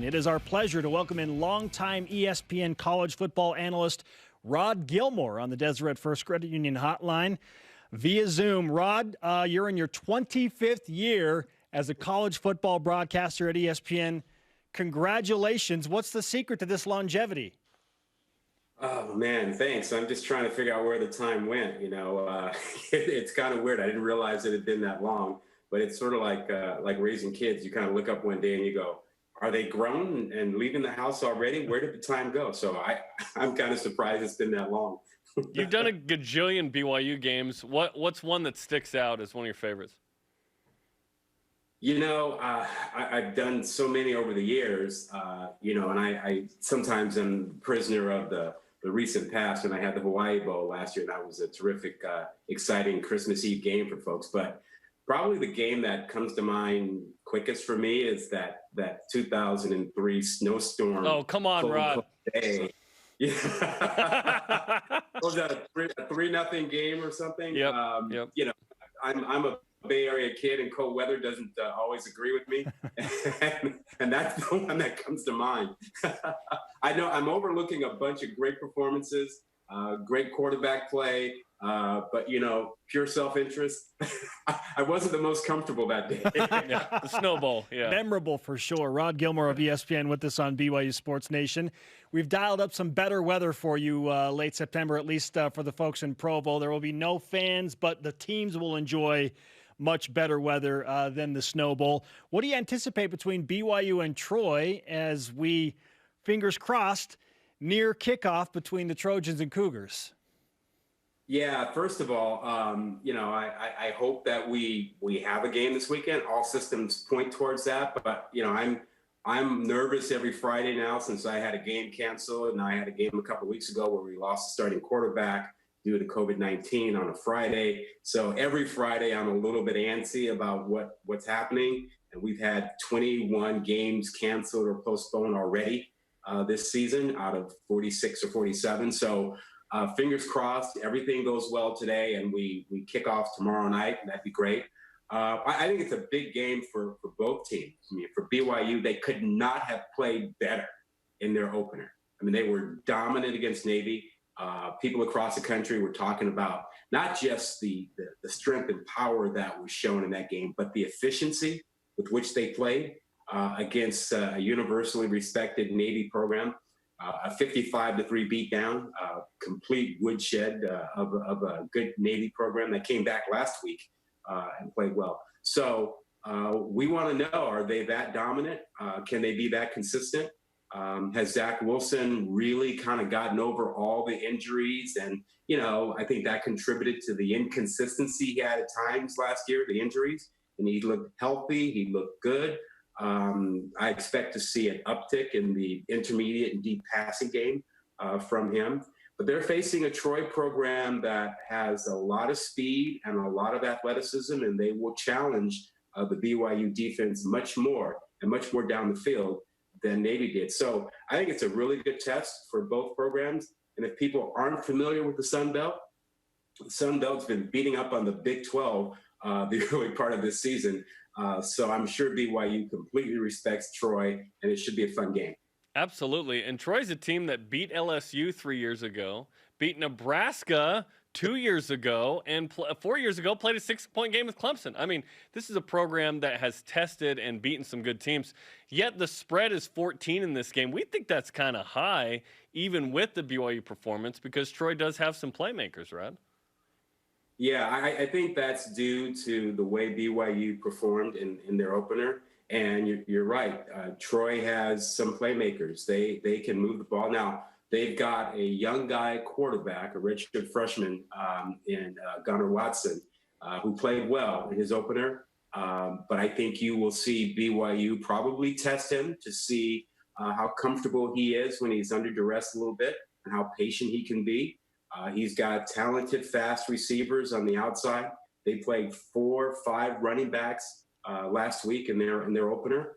It is our pleasure to welcome in longtime ESPN college football analyst Rob Gilmore on the Deseret First Credit Union Hotline via Zoom. Rod, you're in your 25th year as a college football broadcaster at ESPN. Congratulations. What's the secret to this longevity? Oh, man, thanks. I'm just trying to figure out where the time went. It's kind of weird. I didn't realize it had been that long, but it's sort of like raising kids. You kind of look up one day and you go, are they grown and leaving the house already? Where did the time go? So I'm kind of surprised it's been that long. You've done a gajillion BYU games. What's one that sticks out as one of your favorites? I've done so many over the years, and I sometimes am prisoner of the recent past. And I had the Hawaii Bowl last year. That was a terrific, exciting Christmas Eve game for folks. But probably the game that comes to mind quickest for me is that 2003 snowstorm. Oh, come on, Rod. Day. Yeah. Was that a 3-0 game or something? Yep. I'm a Bay Area kid, and cold weather doesn't always agree with me, and that's the one that comes to mind. I know I'm overlooking a bunch of great performances, great quarterback play, but pure self-interest. I wasn't the most comfortable that day. Yeah, the snowball, yeah. Memorable for sure. Rod Gilmore of ESPN with us on BYU Sports Nation. We've dialed up some better weather for you late September, at least for the folks in Provo. There will be no fans, but the teams will enjoy much better weather than the Snow Bowl. What do you anticipate between BYU and Troy as we, fingers crossed, near kickoff between the Trojans and Cougars? Yeah, first of all, I hope that we have a game this weekend. All systems point towards that, but I'm nervous every Friday now since I had a game canceled, and I had a game a couple of weeks ago where we lost the starting quarterback due to COVID-19 on a Friday. So every Friday I'm a little bit antsy about what's happening. And we've had 21 games canceled or postponed already this season out of 46 or 47. So fingers crossed, everything goes well today and we kick off tomorrow night. And that'd be great. I think it's a big game for both teams. I mean, for BYU, they could not have played better in their opener. I mean, they were dominant against Navy. People across the country were talking about not just the strength and power that was shown in that game, but the efficiency with which they played against a universally respected Navy program. A 55-3 beatdown, complete woodshed of a good Navy program that came back last week and played well. So we want to know, are they that dominant? Can they be that consistent? Has Zach Wilson really kind of gotten over all the injuries? And, I think that contributed to the inconsistency he had at times last year, the injuries. And he looked healthy. He looked good. I expect to see an uptick in the intermediate and deep passing game from him. But they're facing a Troy program that has a lot of speed and a lot of athleticism, and they will challenge the BYU defense much more down the field than Navy did. So I think it's a really good test for both programs. And if people aren't familiar with the Sun Belt's been beating up on the Big 12 the early part of this season. So I'm sure BYU completely respects Troy, and it should be a fun game. Absolutely. And Troy's a team that beat LSU 3 years ago, beat Nebraska 2 years ago, and 4 years ago played a 6-point game with Clemson. I mean, this is a program that has tested and beaten some good teams, yet the spread is 14 in this game. We think that's kind of high, even with the BYU performance, because Troy does have some playmakers, right? Yeah, I think that's due to the way BYU performed in their opener. And you're right. Troy has some playmakers. They can move the ball. Now, they've got a young guy quarterback, a redshirt freshman in Gunnar Watson, who played well in his opener. But I think you will see BYU probably test him to see how comfortable he is when he's under duress a little bit and how patient he can be. He's got talented, fast receivers on the outside. They played 4 or 5 running backs last week in their opener.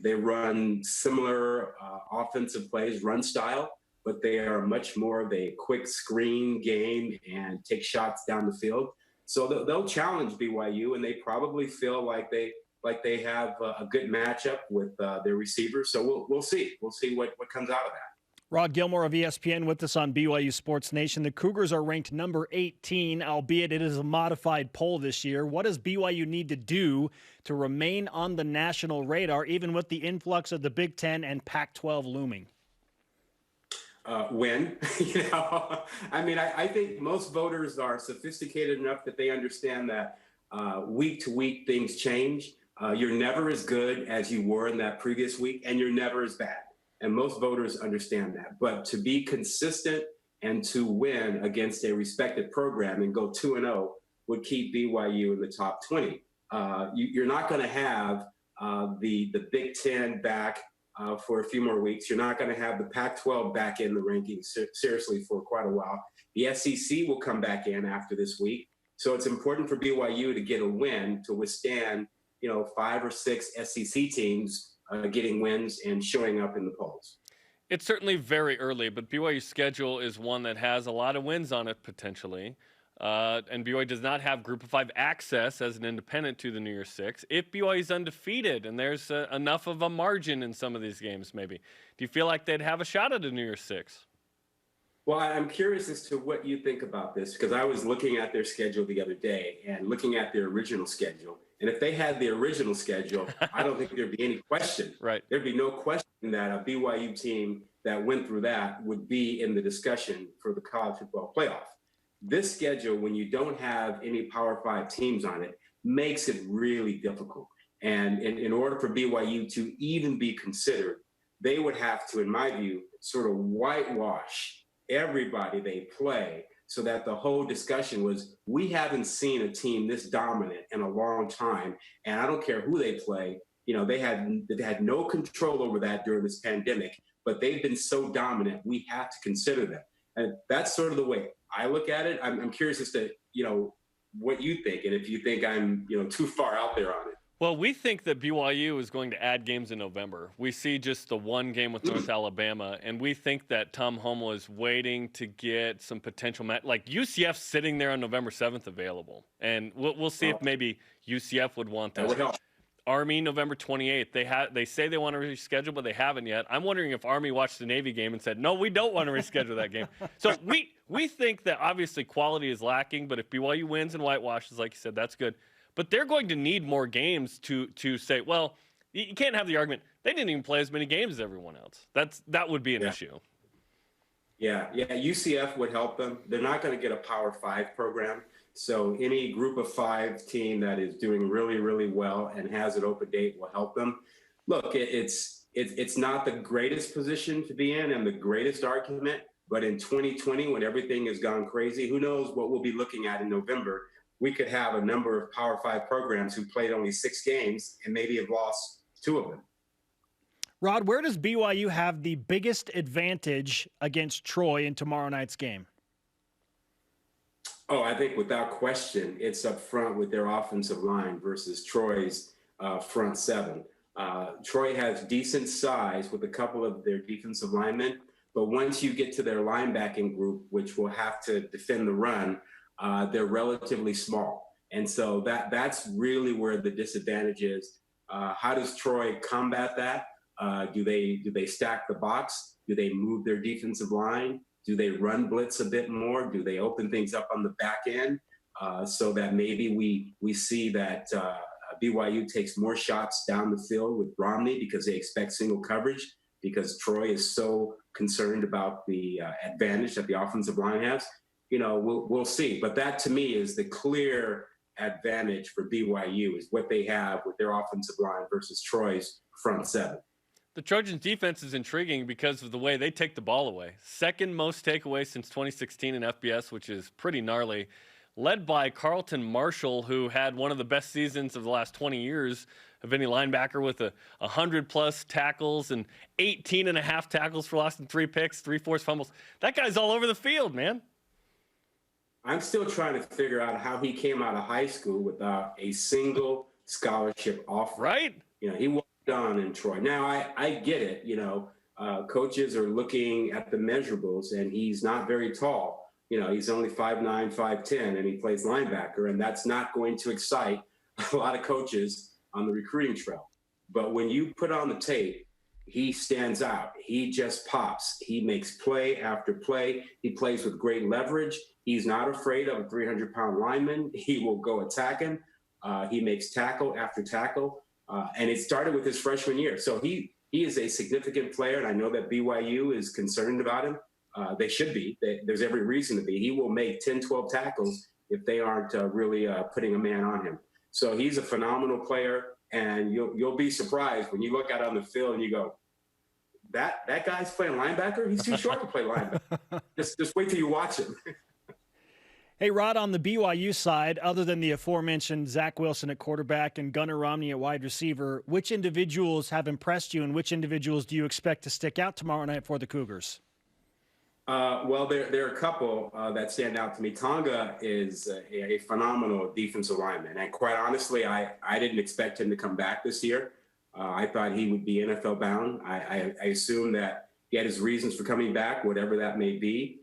They run similar offensive plays, run style, but they are much more of a quick screen game and take shots down the field. So they'll challenge BYU, and they probably feel like they like they have a good matchup with their receivers. So we'll see. We'll see what comes out of that. Rob Gilmore of ESPN with us on BYU Sports Nation. The Cougars are ranked number 18, albeit it is a modified poll this year. What does BYU need to do to remain on the national radar, even with the influx of the Big Ten and Pac-12 looming? Win. I think most voters are sophisticated enough that they understand that week to week things change. You're never as good as you were in that previous week, and you're never as bad. And most voters understand that. But to be consistent and to win against a respected program and go 2-0 would keep BYU in the top 20. You're not going to have the Big Ten back for a few more weeks. You're not going to have the Pac-12 back in the rankings seriously for quite a while. The SEC will come back in after this week. So it's important for BYU to get a win to withstand, 5 or 6 SEC teams getting wins and showing up in the polls. It's certainly very early, but BYU's schedule is one that has a lot of wins on it potentially. And BYU does not have Group of 5 access as an independent to the New Year's Six. If BYU is undefeated and there's enough of a margin in some of these games, maybe, do you feel like they'd have a shot at a New Year's Six? Well, I'm curious as to what you think about this, because I was looking at their schedule the other day and looking at their original schedule. And if they had the original schedule, I don't think there'd be any question. Right. There'd be no question that a BYU team that went through that would be in the discussion for the college football playoff. This schedule, when you don't have any Power 5 teams on it, makes it really difficult. And in order for BYU to even be considered, they would have to, in my view, sort of whitewash everybody they play, so that the whole discussion was, we haven't seen a team this dominant in a long time, and I don't care who they play. They had no control over that during this pandemic, but they've been so dominant, we have to consider them. And that's sort of the way I look at it. I'm curious as to, what you think, and if you think I'm, too far out there on it. Well, we think that BYU is going to add games in November. We see just the one game with North Alabama, and we think that Tom Homo is waiting to get some potential like UCF sitting there on November 7th available. And we'll see if maybe UCF would want that. That would help. Army, November 28th. They say they want to reschedule, but they haven't yet. I'm wondering if Army watched the Navy game and said, no, we don't want to reschedule that game. So we think that obviously quality is lacking, but if BYU wins and whitewashes, like you said, that's good. But they're going to need more games to say, well, you can't have the argument, they didn't even play as many games as everyone else. That would be an issue. Yeah, UCF would help them. They're not going to get a Power 5 program. So any Group of 5 team that is doing really, really well and has an open date will help them. Look, it's not the greatest position to be in and the greatest argument, but in 2020, when everything has gone crazy, who knows what we'll be looking at in November. We could have a number of Power 5 programs who played only 6 games and maybe have lost 2 of them. Rod, where does BYU have the biggest advantage against Troy in tomorrow night's game? Oh, I think without question, it's up front with their offensive line versus Troy's front 7. Troy has decent size with a couple of their defensive linemen, but once you get to their linebacking group, which will have to defend the run, they're relatively small. And so that's really where the disadvantage is. How does Troy combat that? Do they stack the box? Do they move their defensive line? Do they run blitz a bit more? Do they open things up on the back end so that maybe we see that BYU takes more shots down the field with Romney because they expect single coverage, because Troy is so concerned about the advantage that the offensive line has? We'll see. But that, to me, is the clear advantage for BYU, is what they have with their offensive line versus Troy's front 7. The Trojans' defense is intriguing because of the way they take the ball away. Second most takeaways since 2016 in FBS, which is pretty gnarly. Led by Carlton Marshall, who had one of the best seasons of the last 20 years of any linebacker, with 100-plus tackles and 18.5 tackles for loss and 3 picks, 3 forced fumbles. That guy's all over the field, man. I'm still trying to figure out how he came out of high school without a single scholarship offer. Right? He walked on in Troy. Now, I get it. Coaches are looking at the measurables, and he's not very tall. He's only 5'9", 5'10", and he plays linebacker, and that's not going to excite a lot of coaches on the recruiting trail. But when you put on the tape, he stands out. He just pops. He makes play after play. He plays with great leverage. He's not afraid of a 300-pound lineman. He will go attack him. He makes tackle after tackle. And it started with his freshman year. So he is a significant player, and I know that BYU is concerned about him. They should be. There's every reason to be. He will make 10, 12 tackles if they aren't really putting a man on him. So he's a phenomenal player, and you'll be surprised when you look out on the field and you go, that guy's playing linebacker? He's too short to play linebacker. Just wait till you watch him. Hey, Rod, on the BYU side, other than the aforementioned Zach Wilson at quarterback and Gunnar Romney at wide receiver, which individuals have impressed you, and which individuals do you expect to stick out tomorrow night for the Cougars? Well, there are a couple that stand out to me. Tonga is a phenomenal defensive lineman. And quite honestly, I didn't expect him to come back this year. I thought he would be NFL bound. I assume that he had his reasons for coming back, whatever that may be.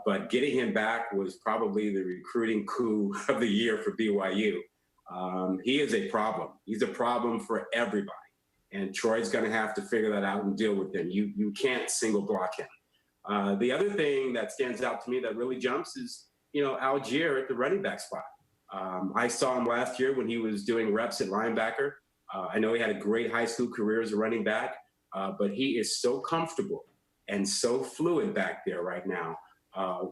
But getting him back was probably the recruiting coup of the year for BYU. He is a problem. He's a problem for everybody. And Troy's going to have to figure that out and deal with him. You can't single block him. The other thing that stands out to me that really jumps is, Algier at the running back spot. I saw him last year when he was doing reps at linebacker. I know he had a great high school career as a running back, but he is so comfortable and so fluid back there right now.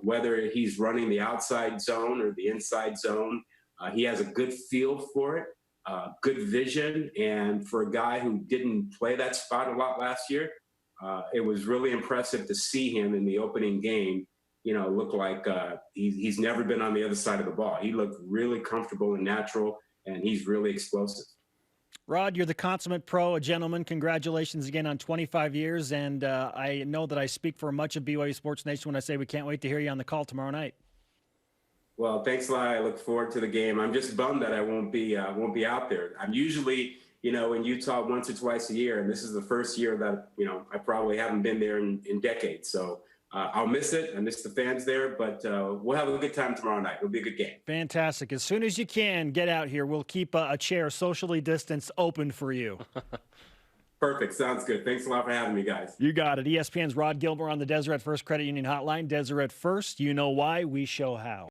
Whether he's running the outside zone or the inside zone, he has a good feel for it, good vision. And for a guy who didn't play that spot a lot last year, it was really impressive to see him in the opening game, look like he's never been on the other side of the ball. He looked really comfortable and natural, and he's really explosive. Rod, you're the consummate pro, a gentleman. Congratulations again on 25 years. And I know that I speak for much of BYU Sports Nation when I say we can't wait to hear you on the call tomorrow night. Well, thanks a lot. I look forward to the game. I'm just bummed that I won't be out there. I'm usually, in Utah once or twice a year, and this is the first year that, I probably haven't been there in decades. So I'll miss it. I miss the fans there, but we'll have a good time tomorrow night. It'll be a good game. Fantastic. As soon as you can, get out here. We'll keep a chair socially distanced open for you. Perfect. Sounds good. Thanks a lot for having me, guys. You got it. ESPN's Rob Gilmore on the Deseret First Credit Union Hotline. Deseret First, you know why, we show how.